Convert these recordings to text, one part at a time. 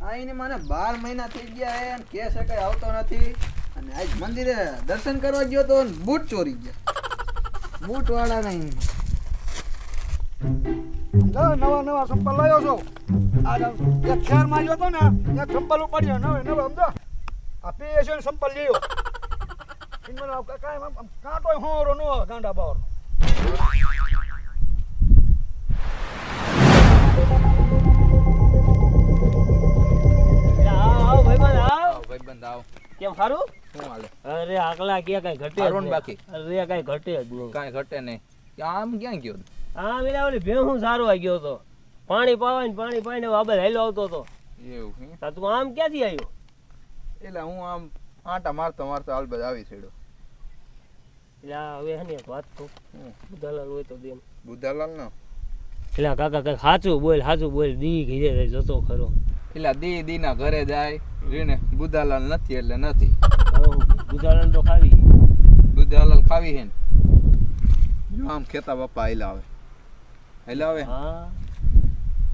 આઈને મને 12 મહિના થઈ ગયા હે અને કે છે કઈ આવતો નથી અને આજ મંદિરે દર્શન કરવા ગયો તો બૂટ ચોરી ગયા બૂટ વાળા નહીં નવા સંપલ લાવ્યો છો આજ એક શહેરમાં ગયો તો ને એક સંપલ ઉપાડ્યો નવે સમજો આ પીએસએન સંપલ લેયો ઇનમેં કાંઈ કાંટો હોરો નો ગાંડા બાવર કેમ ખારું શું હાલે અરે આકલા કે કઈ ઘટે હારું ને બાકી? અરે કઈ ઘટે જ નહીં કાંઈ ઘટે નહીં આમ ક્યાં ગયો હા મેરા ઓલી ભેહું સારું આવી ગયો તો પાણી પાવાય પાણી પાઈને આબે હેલો આવતો તો એવું હે તા તું આમ ક્યાંથી આવ્યો એટલે હું આમ આટા મારતો હાલબદ આવી છેડો એટલે હવે હે ને એક વાત તો બુધાલાલ હોય તો દેમ બુધાલાલ નો એટલે કાકા કઈ સાચું બોલ દી ઘીરે જતો ખરો એટલે દી ના ઘરે જાય રીને બુધાલાલ નથી એટલે નથી બુધાલાલ તો ખાવી બુધાલાલ ખાવી હે ને જો આમ ખેતા બાપા હેલાવે હા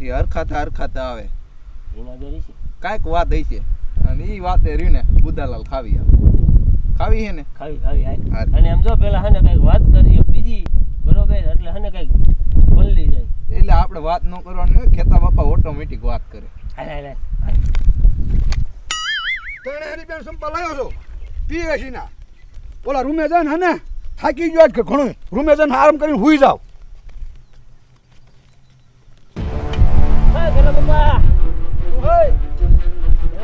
એ હરખાતા આવે એના ઘરે છે કાંઈક વાત હઈ છે અને એ વાતે રીને બુધાલાલ ખાવી હે ને ખાવી હા. અને એમ જો પેલા હને કઈક વાત કરીએ બીજી બરોબર એટલે હને કઈક બોલી જાય એટલે આપણે વાત ન કરવાની હોય, ખેતા બાપા ઓટોમેટિક વાત કરે હાલે તને હરીબેન સંપલ લાવ્યો છો પીએસી ના ઓલા રૂમે જઈને હને થાકી ગયો કે ઘણું રૂમે જઈને આરામ કરીને હુઈ જાવ હા પેલા બાબા ઓય શું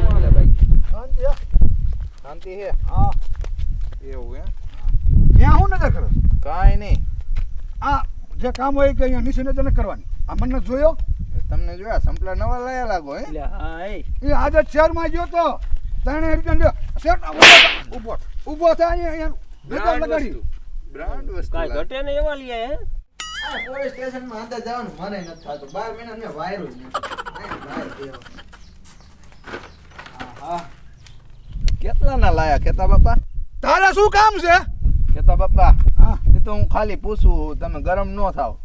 હાલે ભાઈ શાંતિ હે? શાંતિ હે હા એવું હે ત્યાં હું નજર કરો કાંઈ નહીં આ જે કામ હોય કે અહીંયા નીચે નજર ન કરવાની આ મને જોયો તમને જોયા સંપલા નવા લાયા લાગો હે એટલે હા એ એ આજે શહેરમાં ગયો તો તને હરીબેન શેઠ ઊભો થાય અહીંયા લગાડી બ્રાન્ડ વસ્તુ કાઈ ઘટે ને એવા લઈ આયા હે આ પોલીસ સ્ટેશન માં અંદર જવાનું મને નથી થતું 12 મહિના મેં વાયરું જ નથી હા કેટલા ના લાયા ખેતા બાપા તારે શું કામ છે ખેતા બાપા હા એ તો હું ખાલી પૂછું તમે ગરમ ન થાવ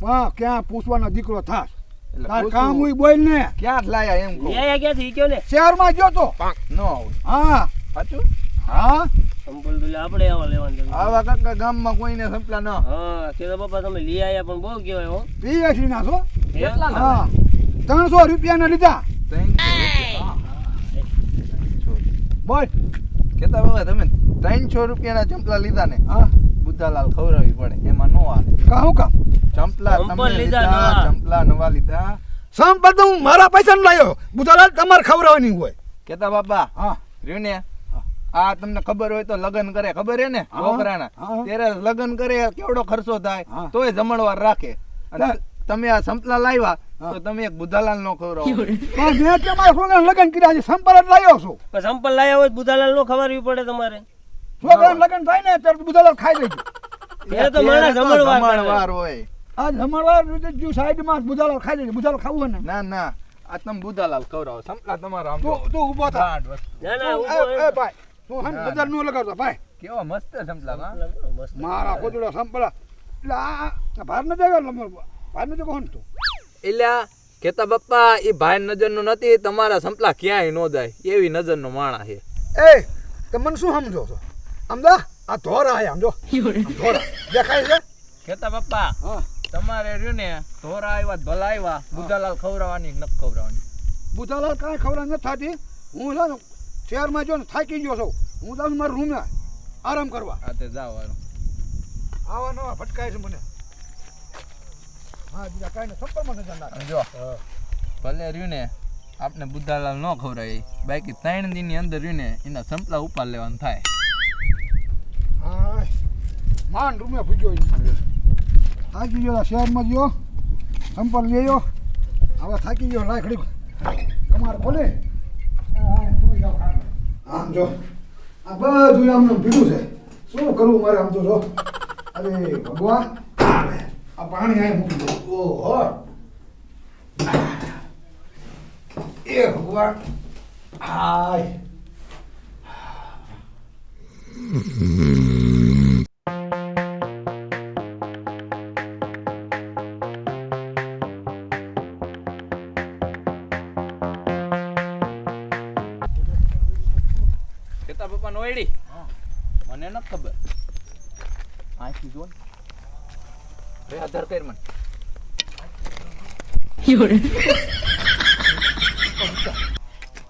વાહ ક્યાં પૂછવાનો દીકરો થાસ એટલે તાર પૂછું, કામ હોય બોલ ને ક્યાં જ લાયા એમ કહું લઈ આયા ક્યાંથી કયો ને શહેરમાં ગયો તો ન હોય હા સાચું હા સંપલ તો આપણે આવા લેવાનું જરૂર આવા કાકા ગામમાં કોઈને સંપલા ન હા કેતા બાપા તમે લઈ આયા પણ બહુ કહેવાય હો પીએસી ના છો કેટલા ના હા 300 રૂપિયા લીધા 300 બોલ ખેતા બાપા તમે 300 રૂપિયાના ચંપલા લીધા ને હા બુદ્ધાલાલ ખવડાવવી પડે એમાં નો હાલે કાહું કામ ચંપલા ચંપલ તમે લીધા લીધા નવા. ચંપલા નવા લીધા સંપલ તો હું મારા પૈસા નો લાવ્યો બુધાલાલ તમારે ખવડાવવાની હોય કેતા બાપા હા રહ્યું ને આ તમને ખબર હોય તો લગન કરે ખબર હે ને હા. છોકરાના હા. ત્યારે લગન કરે કેવડો ખર્ચો થાય હા. તોય જમણવાર રાખે અને હા. તમે આ સંપલા લાવ્યા હા. તો તમે એક બુધાલાલ નો ખવડાવો પણ મેં કે મારા છોકરાને લગ્ન કર્યા છે સંપલ જ લાવ્યો છું પણ સંપલ લાયા હોય તો બુધાલાલ નો ખબરવી પડે તમારે છોકરાને લગ્ન થાય ને ત્યારે બુધાલાલ ખાઈ લેજો એ તો માણસ જમણવાર કરે. જમણવાર હોય આ જમણવાર જો સાઈડમાં બુધાલાલ ખાઈ લેજો બુધાલાલ ખાવું હોય ને ના ના આ તમે બુધાલાલ ખવડાવો સંપલા તમારા આમ તું ઊભો થા બ્રાન્ડ વસ્તુ. ના ના તું, ઊભો એ ભાઈ તું હન ના, નજર નો લગાડતો ભાઈ કેવા મસ્ત સંપલા હા મસ્ત મારા ખોદડો સંપલા એટલે આ ભાર ન દેગા ભાર ન દેગો હન તું એલા કેતા બાપા એ ભાઈ નજર નો નથી તમારા સંપલા ક્યાંય નો જાય એવી નજર નો માણા છે એ તમે મને શું સમજો છો સમજા આ ધોરા હે સમજો આમ ધોરા દેખાય છે કેતા બાપા હા તમારે રહ્યું ને ધોરા આવ્યા ભલા આવ્યા બુધાલાલ ખવડાવવાની કે નથી ખવડાવવાની બુધાલાલ કાંઈ ખબર નથી થતી હું છે ને શહેરમાં જો ને થાકી ગયો છું હું જાઉં છું મારા રૂમે આરામ કરવા આ તે જાવ હાલો. આવા નવા ભટકાય છે મને હા બીજા કાંઈ નહીં સંપર્કમાં નજર નાખે જો ભલે રહ્યું ને આપણે બુધાલાલ ન ખવડાવી બાકી 3 દિનની અંદર રહ્યું ને એના સંપલા ઉપાડ લેવાનું થાય હા માન રૂમે ભૂગ્યો થાકી ગયો શહેરમાં ગયો સંપર્ક લેયો હવે થાકી ગયો લાકડી કમાર ખોલે આમ જો આ બધું આમને ભીડું છે શું કરવું મારે આમ તો જો અરે ભગવાન આ પાણી અહીં મૂકી દો ઓહો એ ભગવાન હાય તારા પપ્પા નોયડી મને ન ખબર આખી જોન રે આધાર કર મને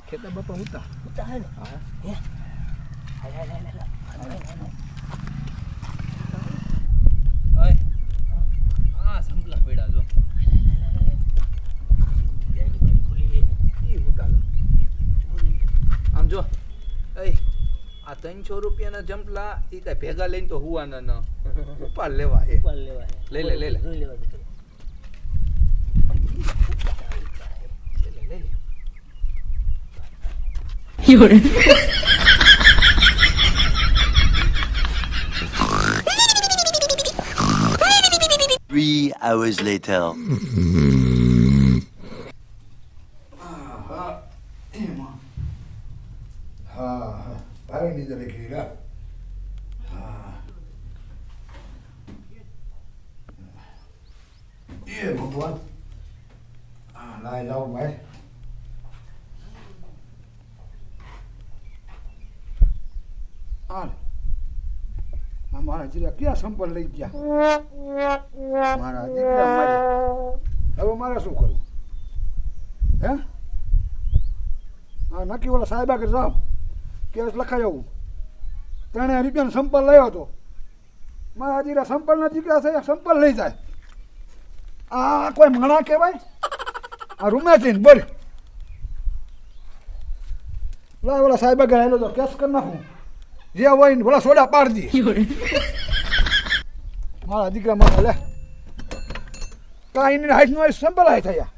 ખેતા બાપા ઉતા ઉતા હે ને હા હે હાય ઓય આ સંપલા પડ્યા જો ઈ ઉતા આમ જો એય આ 300 રૂપિયાના જંપલા ઈ કઈ ભેગા લઈને તો હુવાના ન ઉપાડ લેવા હે ઉપર લેવા હે લઈ લે જોઈ લેવા દે લે લે 3 hours later. ભારે નીંદર આવી ગઈ એ ભગવાન લાય જાઓ ભાઈ મારા જીરા ક્યાં સંપલ લઈ ગયા મારા દીકરા મારે હવે મારે શું કરવું હે હા નક્કી ઓલા સાહેબ આગળ જાઓ કેસ લખાઈ આવું 3 રૂપિયાનો સંપલ લાવ્યો હતો મારા દીકરા સંપલના દીકરા છે સંપલ લઈ જાય આ કોઈ મણા કહેવાય આ રૂમેથી ને બોલ લાય ઓલા સાહેબ આગળ આવેલો તો કેસ કરી નાખું જે હોય ને ભલા સોડા પાડી દે મારા દીકરા મારા લે કાંઈ નહીં હાઈટ નો સંપલ હાઈ થયા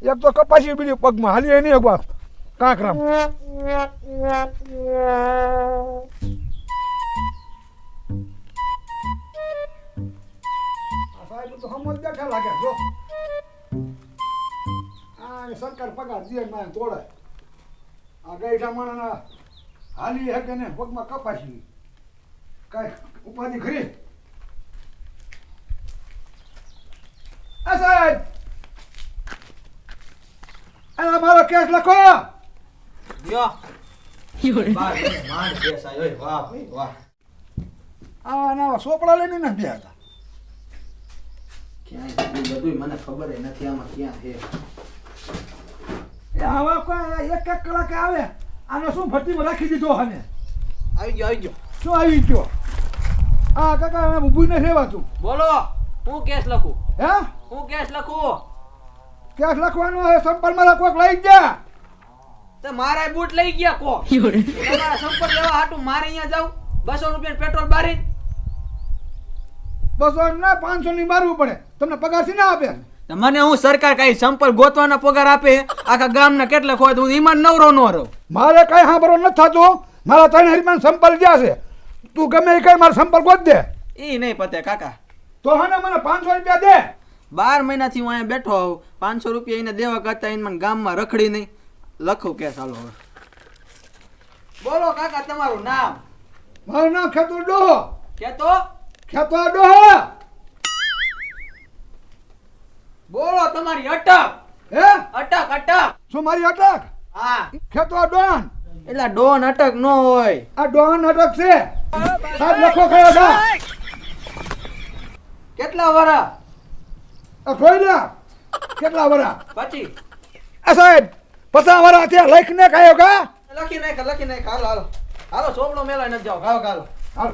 એક તો કપાસી બીજું પગમાં હાલી નહીં એકવાર કાંકરામ સાહેબ તો હમ બેઠા લાગે જો આ સરકાર પગાર દે માં તોડે આ ગઈઠા માણસના હાલી હકે ને પગમાં કપાસી કાંઈ ઉપાધિ ખરી આ સાહેબ આ મારો કેસ લખો યો બાર માન કેસ આયો વાહ ભાઈ વાહ આ ના સોપડા લઈને ને બે હતા ક્યાં બધું મને ખબર નથી આમાં ક્યાં છે એ આવા કોઈ એક કલાકે આવે આને શું ભટ્ટીમાં રાખી દીધો હને આવી ગયો શું આવી ગયો આ કાકા ઊભું ન રહેવાતું બોલો હું કેસ લખું હે હું કેસ લખું કેસ લખવાનો હે સંપલ મારા કોક લઈ ગયા તો મારા બૂટ લઈ ગયા કો તમારા સંપર્ક લેવા હાટું મારે અહીંયા જાવ 200 રૂપિયા પેટ્રોલ બારી 200 ના 500 ની મારવું પડે તમને પગાર થી ના આપે મને હું સરકાર કઈ સંપલ ગોતવાના પગાર આપે આખા ગામના કેટલા ખોય તો હું ઈમાન નવરો નો રહું મારે કઈ સાંભળો નથી થતું મારા 3 હરીમાન સંપલ ગયા છે તું ગમે એ કઈ મારા સંપલ ગોત દે ઈ નહીં પતે કાકા તો હને મને 500 રૂપિયા દે 12 મહિનાથી હું અહીંયા બેઠો હોઉં 500 રૂપિયા એને દેવા કરતા એને મને ગામમાં રખડી નહીં લખો કે ચાલો હવે બોલો કાકા તમારું નામ મારું નામ ખેતો ડોહો કેતો ડોહો બોલો તમારી અટક હે અટક શું મારી અટક હા ખેતો ડોન એટલે ડોન અટક નો હોય આ ડોન અટક છે સાહેબ લખો કયો છે કેટલા વરા આ જોઈ લે કેટલા વરા પછી આ સાહેબ 50 વરા ત્યાં લખને કયો કા લખી નાખ હાલો સોપડો મેલા ન જાવ ગાવ ગાલો હાલ